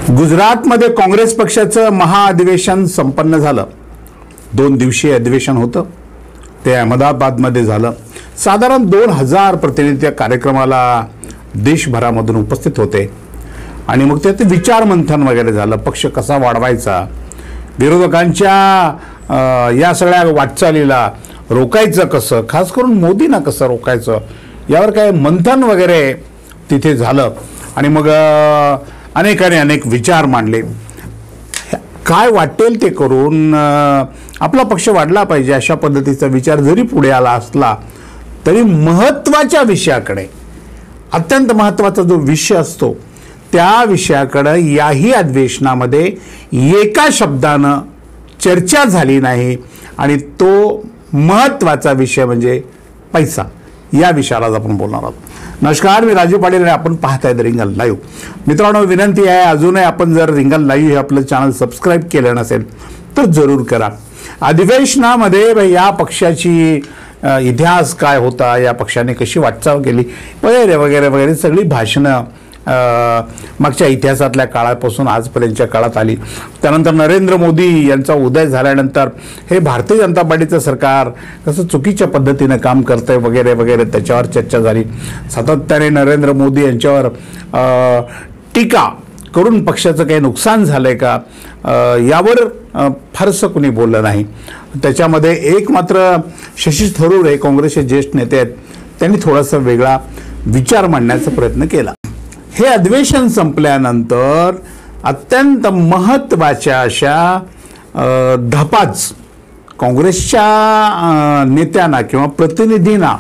गुजरातमध्ये काँग्रेस पक्षाचं महाअधिवेशन संपन्न झालं। 2 दिवसीय अधिवेशन होतं ते अहमदाबादमध्ये झालं। साधारण 2000 प्रतिनिधी त्या कार्यक्रमाला देशभरामधून उपस्थित होते आणि मग त्यात विचार मंथन वगैरे झालं। पक्ष कसा वाढवायचा, विरोधकांच्या या सगळ्या वाटचालीला रोखायचं कसं, खास करून मोदींना कसं रोखायचं, यावर काय मंथन वगैरे तिथे झालं आणि मग अनेकांनी अनेक विचार मांडले। काय वाटेल ते करून आपला पक्ष वाढला पाहिजे अशा पद्धतीचा विचार जरी पुढे आला असला तरी महत्त्वाच्या विषयाकडे, अत्यंत महत्त्वाचा जो विषय असतो त्या विषयाकडे याही अधिवेशनामध्ये एका शब्दानं चर्चा झाली नाही आणि तो महत्त्वाचा विषय म्हणजे पैसा। या विषयाला आपण बोलणार आहोत। नमस्कार, मी राजू पाटील आणि आपण पाहताय रिंगण लाईव्ह। मित्रांनो, विनंती आहे अजूनही आपण जर रिंगण लाईव्ह हे आपलं चॅनल सबस्क्राईब केलं नसेल तर जरूर करा। अधिवेशनामध्ये या पक्षाची इतिहास काय होता, या पक्षाने कशी वाटचाल केली वगैरे वगैरे वगैरे सगळी भाषणं मागच्या इतिहासातल्या काळापासून आजपर्यंतच्या काळात आली। त्यानंतर नरेंद्र मोदी यांचा उदय झाल्यानंतर हे भारतीय जनता पार्टीचं सरकार कसं चुकीच्या पद्धतीने काम करतंय वगैरे वगैरे त्याच्यावर चर्चा झाली। सातत्याने नरेंद्र मोदी यांच्यावर टीका करून पक्षाचं काही नुकसान झालंय का यावर फारसं कुणी बोललं नाही। त्याच्यामध्ये एक मात्र शशी थरूर हे काँग्रेसचे ज्येष्ठ नेते आहेत, त्यांनी थोडासा वेगळा विचार मांडण्याचा प्रयत्न केला। हे अधिवेशन संपल्यानंतर अत्यंत महत्त्वाच्या अशा धपाच काँग्रेसच्या नेत्यांना किंवा प्रतिनिधींना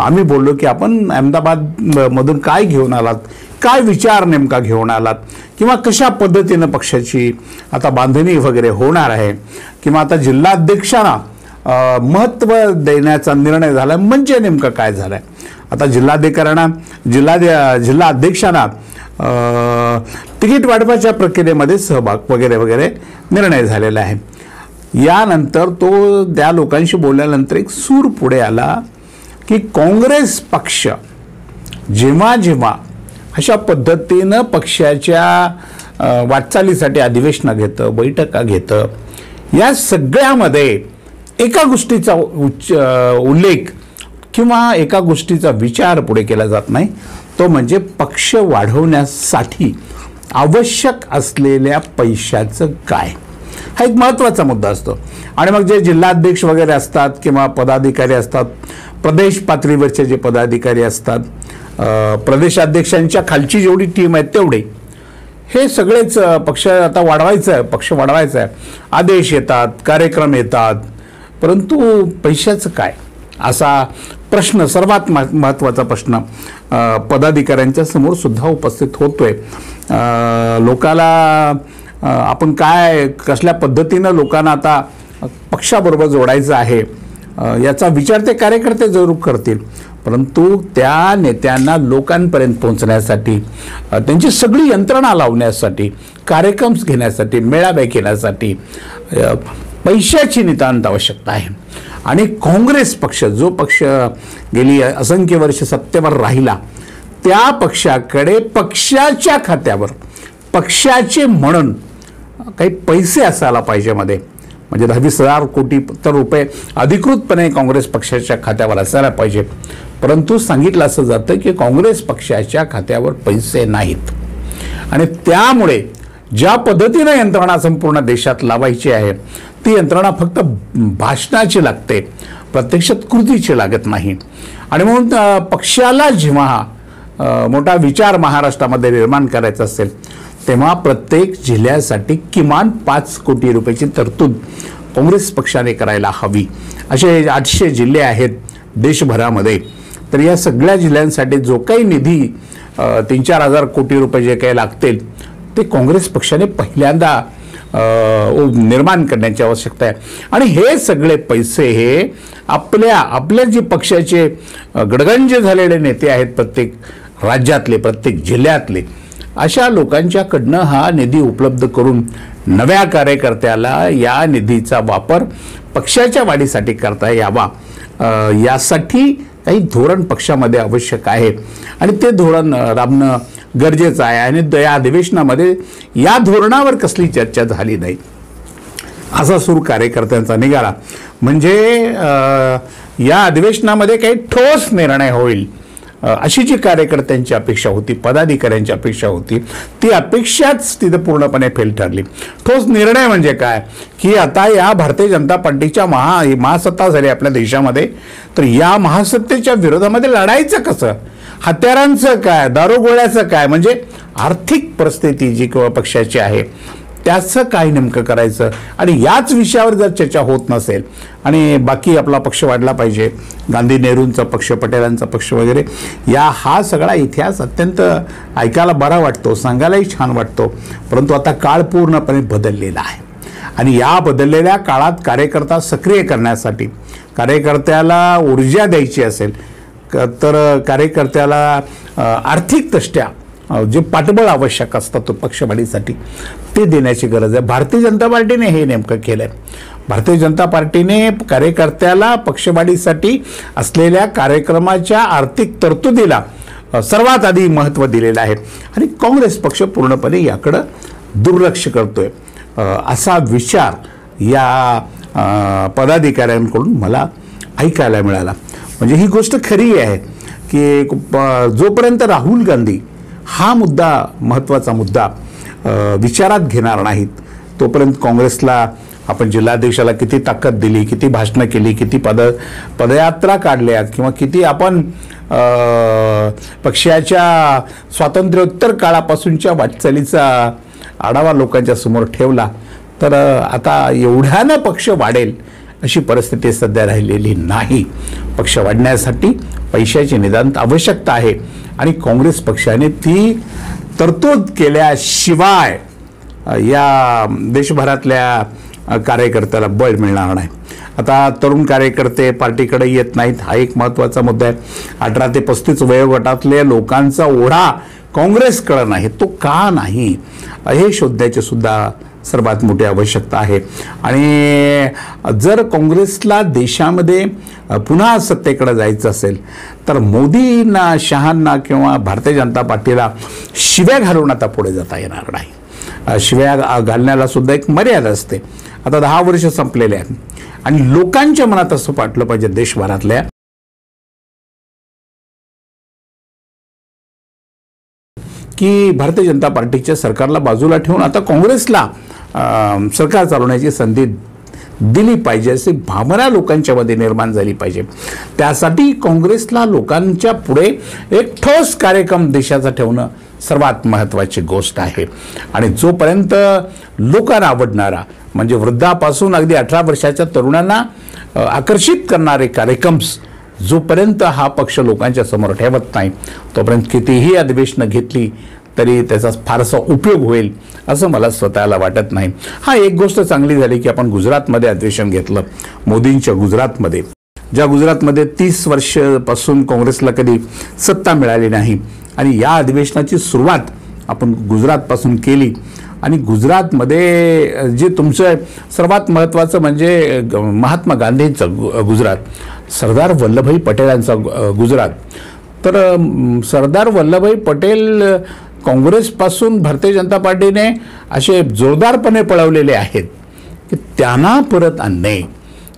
आम्ही बोललो की आपण अहमदाबादमधून काय घेऊन आलात, काय विचार नेमका घेऊन आलात, किंवा कशा पद्धतीनं पक्षाची आता बांधणी वगैरे होणार आहे, किंवा आता जिल्हाध्यक्षांना महत्त्व देण्याचा निर्णय झाला म्हणजे नेमकं काय झालं आहे। आता जिल्हा अध्यक्षांना तिकीट वाटपाच्या प्रक्रियेमध्ये सहभाग वगैरे वगैरे निर्णय झालेला आहे। यानंतर तो त्या लोकांशी बोलल्यानंतर एक सूर पुढे आला की काँग्रेस पक्ष जेव्हा जेव्हा अशा पद्धतीनं पक्षाच्या वाटचालीसाठी अधिवेशनं घेतं, बैठका घेतं, या सगळ्यामध्ये एका गोष्टीचा उल्लेख किंवा एका गोष्टीचा विचार पुढे केला जात नाही, तो म्हणजे पक्ष वाढवण्यासाठी आवश्यक असलेल्या पैशाचं काय, हा एक महत्त्वाचा मुद्दा असतो। आणि मग जे जिल्हाध्यक्ष वगैरे असतात किंवा पदाधिकारी असतात, प्रदेश पातळीवरचे जे पदाधिकारी असतात, प्रदेशाध्यक्षांच्या खालची जेवढी टीम आहे तेवढे हे सगळेच पक्ष आता वाढवायचा आहे, पक्ष वाढवायचा आहे, आदेश येतात, कार्यक्रम येतात, परंतु पैशाचं काय असा प्रश्न, सर्वात महत्त्वाचा प्रश्न पदाधिकाऱ्यांच्या समोर सुद्धा उपस्थित होतोय। लोकाला आपण काय कसल्या पद्धतीनं लोकांना आता पक्षाबरोबर जोडायचं आहे याचा विचार ते कार्यकर्ते जरूर करतील, परंतु त्या नेत्यांना लोकांपर्यंत पोहोचण्यासाठी, त्यांची सगळी यंत्रणा लावण्यासाठी, कार्यक्रम घेण्यासाठी, मेळावे घेण्यासाठी पैशाची नितांत आवश्यकता आहे। आणि काँग्रेस पक्ष जो पक्ष गेली असंख्य वर्ष सत्तेवर राहिला त्या पक्षाकडे पक्षाच्या खात्यावर पक्षाचे म्हणून काही पैसे असायला पाहिजे मध्ये, म्हणजे 10-20 कोटी तर रुपये अधिकृतपणे काँग्रेस पक्षाच्या खात्यावर असायला पाहिजे, परंतु सांगितलं असं जातं की काँग्रेस पक्षाच्या खात्यावर पैसे नाहीत आणि त्यामुळे ज्या पद्धतीने यंत्रणा संपूर्ण देशात लावायची आहे ती यंत्रणा फक्त भाषणाची लागते, प्रत्यक्षात कृतीची लागत नाही। आणि म्हणून पक्षाला जेव्हा मोठा विचार महाराष्ट्रामध्ये निर्माण करायचा असेल तेव्हा प्रत्येक जिल्ह्यासाठी किमान 5 कोटी रुपयाची तरतूद काँग्रेस पक्षाने करायला हवी। असे 800 जिल्हे आहेत देशभरामध्ये, तर या सगळ्या जिल्ह्यांसाठी जो काही निधी 3-4 हजार कोटी रुपये जे काही लागतील ते काँग्रेस पक्षाने पहिल्यांदा निर्माण करण्याची आवश्यकता आहे। आणि हे सगळे पैसे हे आपल्या जे पक्षाचे गडगंज झालेले नेते आहेत, प्रत्येक राज्यातले, प्रत्येक जिल्ह्यातले, अशा लोकांच्याकडनं हा निधी उपलब्ध करून नव्या कार्यकर्त्याला या निधीचा वापर पक्षाच्या वाढीसाठी करता यावा, यासाठी काही धोरण पक्षामध्ये आवश्यक आहे आणि ते धोरण राबणं गरजेचं आहे. आणि या अधिवेशनामध्ये या धोरणावर कसली चर्चा झाली नाही असा सूर कार्यकर्त्यांचा निघाला. म्हणजे या अधिवेशनामध्ये काही ठोस निर्णय होईल अशी जी कार्यकर्त्यांची अपेक्षा होती, पदाधिकाऱ्यांची अपेक्षा होती, ती अपेक्षाच तिथे पूर्णपणे फेल ठरली. ठोस निर्णय म्हणजे काय की आता या भारतीय जनता पार्टीच्या महासत्ता झाली आपल्या देशामध्ये, तर या महासत्तेच्या विरोधामध्ये लढायचं कसं, हत्यारांचं काय, दारूगोळ्याचं काय, म्हणजे आर्थिक परिस्थिती जी किंवा पक्षाची आहे त्याचं काय नेमकं करायचं. आणि याच विषयावर जर चर्चा होत नसेल आणि बाकी आपला पक्ष वाढला पाहिजे, गांधी नेहरूंचा पक्ष, पटेलांचा पक्ष वगैरे, हा सगळा इतिहास अत्यंत ऐकायला बरा वाटतो, सांगायलाही छान वाटतो. परंतु आता काळ पूर्णपणे बदललेला आहे आणि या बदललेल्या काळात कार्यकर्ता सक्रिय करण्यासाठी, कार्यकर्त्याला ऊर्जा द्यायची असेल तर कार्यकर्त्याला आर्थिकदृष्ट्या जे पाठबळ आवश्यक असतं तो पक्षवाढीसाठी ते देण्याची गरज आहे. भारतीय जनता पार्टीने हे नेमकं केलं आहे. भारतीय जनता पार्टीने कार्यकर्त्याला पक्षवाढीसाठी असलेल्या कार्यक्रमाच्या आर्थिक तरतुदीला सर्वात आधी महत्त्व दिलेलं आहे आणि काँग्रेस पक्ष पूर्णपणे याकडं दुर्लक्ष करतोय असा विचार या पदाधिकाऱ्यांकडून मला ऐकायला मिळाला. म्हणजे ही गोष्ट खरी आहे की जोपर्यंत राहुल गांधी हा मुद्दा, महत्त्वाचा मुद्दा विचारात घेणार नाहीत तोपर्यंत काँग्रेसला आपण जिल्हाध्यक्षाला किती ताकद दिली, किती भाषणं केली, किती पदयात्रा काढल्या किंवा किती आपण पक्षाच्या स्वातंत्र्योत्तर काळापासूनच्या वाटचालीचा आढावा लोकांच्या समोर ठेवला तर आता एवढ्यानं पक्ष वाढेल अशी परिस्थिती सध्या राहिलेली नाही. पक्ष वाढण्यासाठी पैशाची नितांत आवश्यकता आहे आणि काँग्रेस पक्षाने ती तरतूद केल्याशिवाय या देशभरातल्या कार्यकर्त्याला बळ मिळणार नाही. आता तरुण कार्यकर्ते पार्टीकडे येत नाहीत हा एक महत्त्वाचा मुद्दा आहे. 18 ते 35 वयोगटातल्या लोकांचा ओढा काँग्रेसकडे नाही, तो का नाही हे शोधण्याची सुद्धा सर्वात मोठी आवश्यकता आहे. आणि जर काँग्रेसला देशामध्ये पुन्हा सत्तेकडे जायचं असेल तर मोदींना, शहांना किंवा भारतीय जनता पार्टीला शिव्या घालून आता पुढे जाता येणार नाही. शिव्या घालण्याला सुद्धा एक मर्यादा असते. आता 10 वर्ष संपलेले आहेत आणि लोकांच्या मनात असं वाटलं पाहिजे देशभरातल्या की भारतीय जनता पार्टीच्या सरकारला बाजूला ठेवून आता काँग्रेसला सरकार चालवण्याची संधी दिली पाहिजे अशी भावना लोकांच्या मध्ये निर्माण झाली पाहिजे. त्यासाठी काँग्रेसला लोकांच्या पुढे एक ठोस कार्यक्रम देशाचा ठेवणं सर्वात महत्त्वाची गोष्ट आहे. आणि जोपर्यंत लोकांना आवडणारा म्हणजे वृद्धापासून अगदी 18 वर्षाच्या तरुणांना आकर्षित करणारे कार्यक्रम्स जोपर्यंत हा पक्ष लोकांच्या समोर ठेवत नाही तोपर्यंत कितीही अधिवेशनं घेतली तरी त्याचा फारसा उपयोग होईल असं मला स्वतःला वाटत नाही. एक गोष्ट चांगली झाली की आपण गुजरातमध्ये अधिवेशन घेतलं, मोदींच्या गुजरातमध्ये, ज्या गुजरातमध्ये 30 वर्षापासून काँग्रेसला कधी सत्ता मिळाली नाही आणि या अधिवेशनाची सुरुवात आपण गुजरातपासून केली. आणि गुजरातमध्ये जे तुमचं सर्वात महत्त्वाचं म्हणजे महात्मा गांधींचं गुजरात, सरदार वल्लभभाई पटेलांचा गुजरात. तर सरदार वल्लभभाई पटेल काँग्रेसपासून भारतीय जनता पार्टीने असे जोरदारपणे पळवलेले आहेत की त्यांना परत आणणे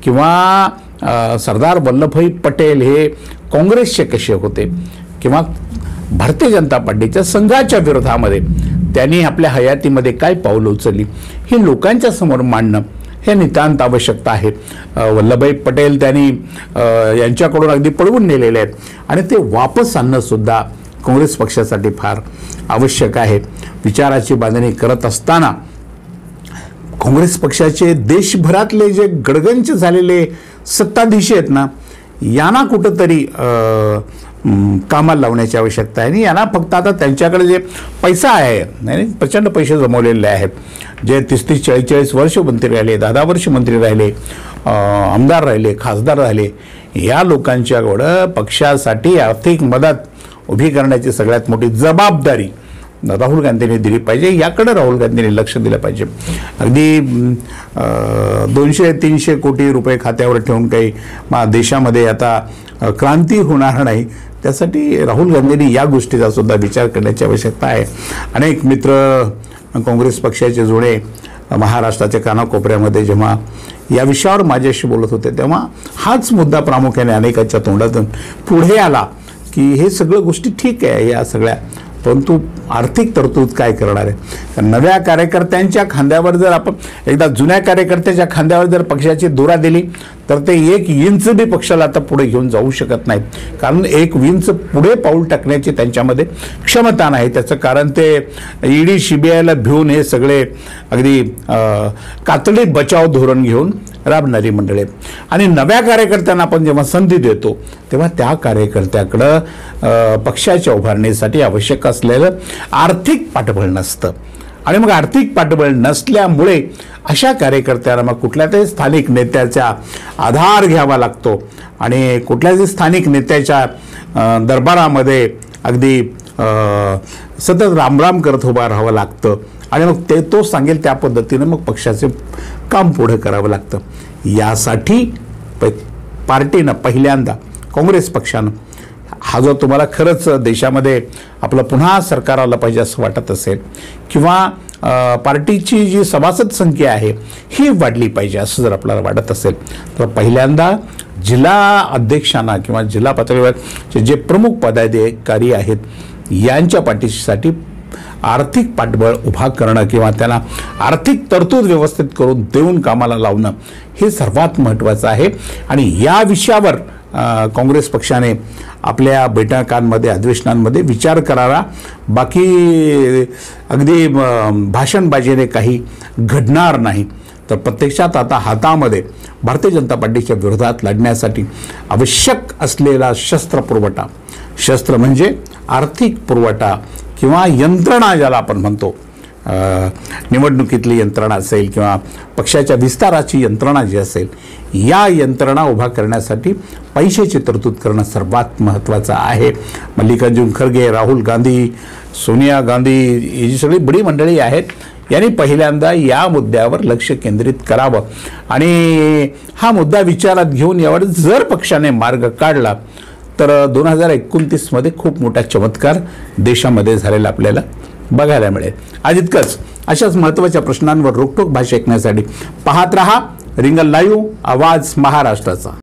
किंवा सरदार वल्लभभाई पटेल हे काँग्रेसचे कसे होते किंवा भारतीय जनता पार्टीच्या संघाच्या विरोधामध्ये त्यांनी आपल्या हयातीमध्ये काय पावलं उचलली हे लोकांच्या समोर मांडणं हे नितांत आवश्यकता आहे. वल्लभभाई पटेल त्यांनी यांच्याकडून अगदी पळवून नेलेले आहेत आणि ते वापस आणणं सुद्धा काँग्रेस पक्षासाठी फार आवश्यक आहे. विचाराची बांधणी करत असताना काँग्रेस पक्षाचे देशभरातले जे गडगंच झालेले सत्ताधीश आहेत ना यांना कुठंतरी कामाला लावण्याची आवश्यकता आहे. आणि यांना फक्त आता त्यांच्याकडे जे पैसा आहे नाही प्रचंड पैसे जमवलेले आहेत, जे 30-40 वर्ष मंत्री राहिले, 10 वर्ष मंत्री राहिले, आमदार राहिले, खासदार राहिले, या लोकांच्याकडं पक्षासाठी आर्थिक मदत उभी करण्याची सगळ्यात मोठी जबाबदारी राहुल गांधींनी दिली पाहिजे. याकडे राहुल गांधींनी लक्ष दिलं पाहिजे. अगदी 200-300 कोटी रुपये खात्यावर ठेवून काही देशामध्ये आता क्रांती होणार नाही त्यासाठी राहुल गांधींनी या गोष्टीचा सुद्धा विचार करण्याची आवश्यकता आहे. अनेक मित्र काँग्रेस पक्षाचे जुळे महाराष्ट्राच्या कानाकोपऱ्यामध्ये जेव्हा या विषयावर माझ्याशी बोलत होते तेव्हा हाच मुद्दा प्रामुख्याने अनेकांच्या तोंडातून पुढे आला की हे सगळं गोष्टी ठीक आहे या सगळ्या, परंतु आर्थिक तरतूद काय करणार आहे. नव्या कार्यकर्त्यांच्या खांद्यावर जर आपण एकदा जुन्या कार्यकर्त्याच्या खांद्यावर जर पक्षाची धुरा दिली तर ते 1 इंच बी पक्षाला आता पुढे घेऊन जाऊ शकत नाहीत, कारण 1 इंच पुढे पाऊल टाकण्याची त्यांच्यामध्ये क्षमता नाही. त्याचं कारण ते ईडी CBIला भिवून हे सगळे अगदी कातडी बचाव धोरण घेऊन राबणारी मंडळी. आणि नव्या कार्यकर्त्यांना आपण जेव्हा संधी देतो तेव्हा त्या कार्यकर्त्याकडं पक्षाच्या उभारणीसाठी आवश्यक असलेलं आर्थिक पाठबळ नसतं. आणि मग आर्थिक पाठबळ नसल्यामुळे अशा कार्यकर्त्याला मग कुठल्या तरी स्थानिक नेत्याचा आधार घ्यावा लागतो आणि कुठल्याही स्थानिक नेत्याच्या दरबारामध्ये अगदी सतत रामराम करत उभा राहावं लागतं आणि मग तो सांगेल त्या पद्धतीनं मग पक्षाचे काम पुढे करावं लागतं. यासाठी पार्टीनं पहिल्यांदा काँग्रेस पक्षानं हा जो तुम्हाला खरंच देशामध्ये आपलं पुन्हा सरकार आलं पाहिजे असं वाटत असेल किंवा पार्टीची जी सभासद संख्या आहे ही वाढली पाहिजे असं जर आपल्याला वाटत असेल तर पहिल्यांदा जिल्हा अध्यक्षांना किंवा जिल्हा पातळीवर जे प्रमुख पदाधिकारी आहेत यांच्या पाठीसाठी आर्थिक पाठबळ उभा करणं किंवा त्यांना आर्थिक तरतूद व्यवस्थित करून देऊन कामाला लावणं हे सर्वात महत्त्वाचं आहे. आणि या विषयावर काँग्रेस पक्षाने आपल्या बैठकांमध्ये अधिवेशनांमध्ये विचार करावा. बाकी अगदी भाषणबाजीने काही घडणार नाही. तर प्रत्यक्षात आता हातामध्ये भारतीय जनता पार्टीच्या विरोधात लढण्यासाठी आवश्यक असलेला शस्त्रपुरवठा, शस्त्र म्हणजे आर्थिक पुरवठा किंवा यंत्रणा ज्याला आपण म्हणतो, निवडणुकीतली यंत्रणा असेल किंवा पक्षाच्या विस्ताराची यंत्रणा जी असेल, या यंत्रणा उभा करण्यासाठी पैशाची तरतूद करणं सर्वात महत्त्वाचं आहे. मल्लिकार्जुन खरगे, राहुल गांधी, सोनिया गांधी ही जी सगळी बडी मंडळी आहेत यांनी पहिल्यांदा या मुद्द्यावर लक्ष केंद्रित करावं आणि हा मुद्दा विचारात घेऊन यावर जर पक्षाने मार्ग काढला तर 2029 मध्ये खूप मोठा चमत्कार देशामध्ये झालेला आपल्याला बघायला मिळेल. आज इतकंच. अशाच महत्त्वाच्या प्रश्नांवर रोखठोक भाष्य ऐकण्यासाठी पाहत रहा रिंगल लाईव्ह, आवाज महाराष्ट्राचा.